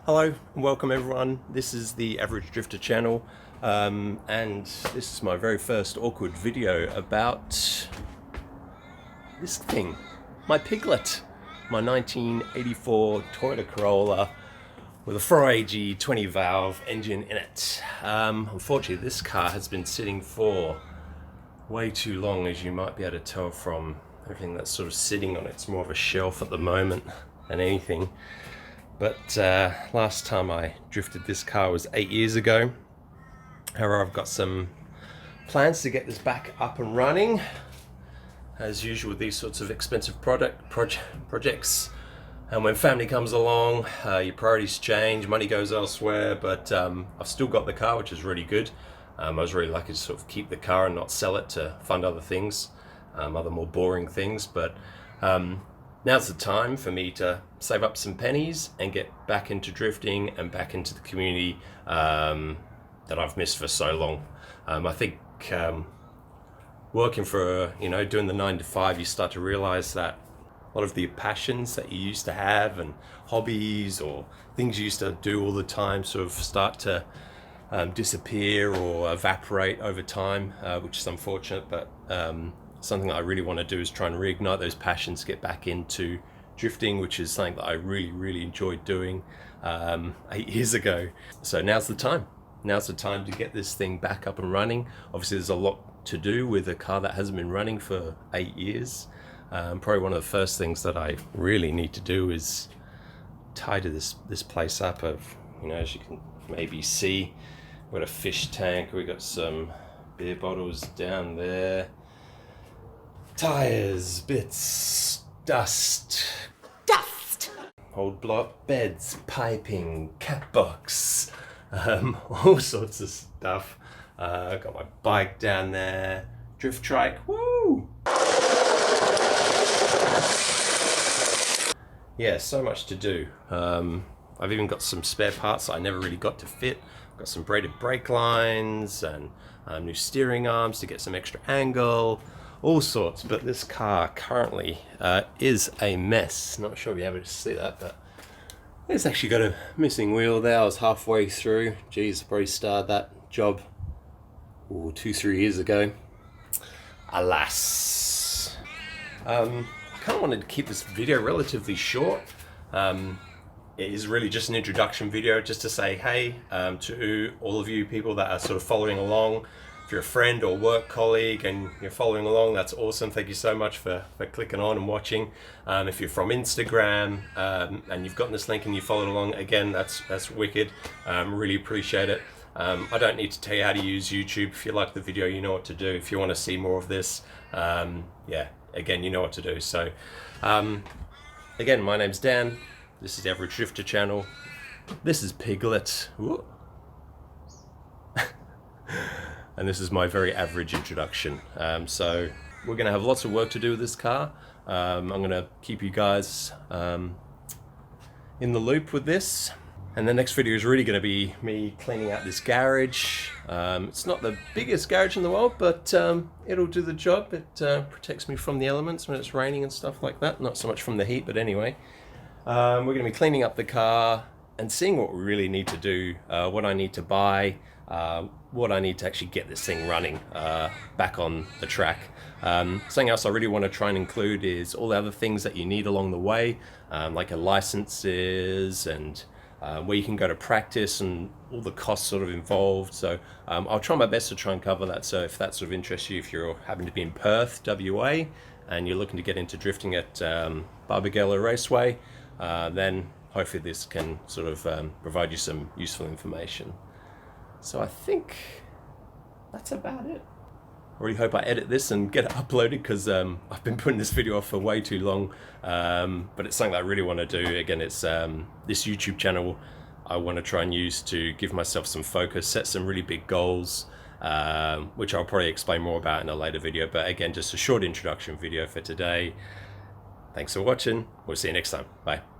Hello and welcome everyone. This is the Average Drifter channel and this is my very first awkward video about this thing, my Piglet, my 1984 Toyota Corolla with a 4AG 20 valve engine in it. Unfortunately this car has been sitting for way too long, as you might be able to tell from everything that's sort of sitting on it. It's more of a shelf at the moment than anything. But last time I drifted this car was 8 years ago. However, I've got some plans to get this back up and running. As usual with these sorts of expensive projects, and when family comes along, your priorities change, money goes elsewhere, but I've still got the car, which is really good. I was really lucky to sort of keep the car and not sell it to fund other things, other more boring things, but now's the time for me to save up some pennies and get back into drifting and back into the community that I've missed for so long. I think working for, doing the 9 to 5, you start to realize that a lot of the passions that you used to have and hobbies or things you used to do all the time sort of start to disappear or evaporate over time, which is unfortunate, but something that I really want to do is try and reignite those passions, get back into drifting, which is something that I really enjoyed doing 8 years ago. So now's the time. Now's the time to get this thing back up and running. Obviously there's a lot to do with a car that hasn't been running for 8 years. Probably one of the first things that I really need to do is tidy this place up. As you can maybe see, we've got a fish tank, we've got some beer bottles down there, tires, bits, dust, old block beds, piping, cat box, all sorts of stuff. Got my bike down there, drift trike, woo! Yeah, so much to do. I've even got some spare parts that I never really got to fit. I've got some braided brake lines and new steering arms to get some extra angle, all sorts. But this car currently is a mess. Not sure if you're able to see that, but it's actually got a missing wheel there. I was halfway through. Geez, I probably started that job 2-3 years ago. Alas. I kind of wanted to keep this video relatively short. It is really just an introduction video, just to say hey to all of you people that are sort of following along. If you're a friend or work colleague and you're following along, that's awesome. Thank you so much for clicking on and watching. If you're from Instagram and you've gotten this link and you followed along, again, that's wicked. Really appreciate it. I don't need to tell you how to use YouTube. If you like the video, you know what to do. If you want to see more of this, yeah, again, you know what to do. So again, my name's Dan. This is the Average Drifter channel. This is Piglet. And this is my very average introduction. So we're going to have lots of work to do with this car. I'm going to keep you guys in the loop with this. And the next video is really going to be me cleaning out this garage. It's not the biggest garage in the world, but it'll do the job. It protects me from the elements when it's raining and stuff like that. Not so much from the heat, but anyway. We're going to be cleaning up the car and seeing what we really need to do, what I need to buy, what I need to actually get this thing running back on the track. Something else I really want to try and include is all the other things that you need along the way, like your licenses and where you can go to practice and all the costs sort of involved. So I'll try my best to try and cover that. So if that sort of interests you, if you're happen to be in Perth, WA, and you're looking to get into drifting at Barbagallo Raceway, then hopefully this can sort of provide you some useful information. So I think that's about it. I really hope I edit this and get it uploaded, because I've been putting this video off for way too long, but it's something that I really want to do. Again, it's this YouTube channel I want to try and use to give myself some focus, set some really big goals, which I'll probably explain more about in a later video. But again, just a short introduction video for today. Thanks for watching. We'll see you next time. Bye.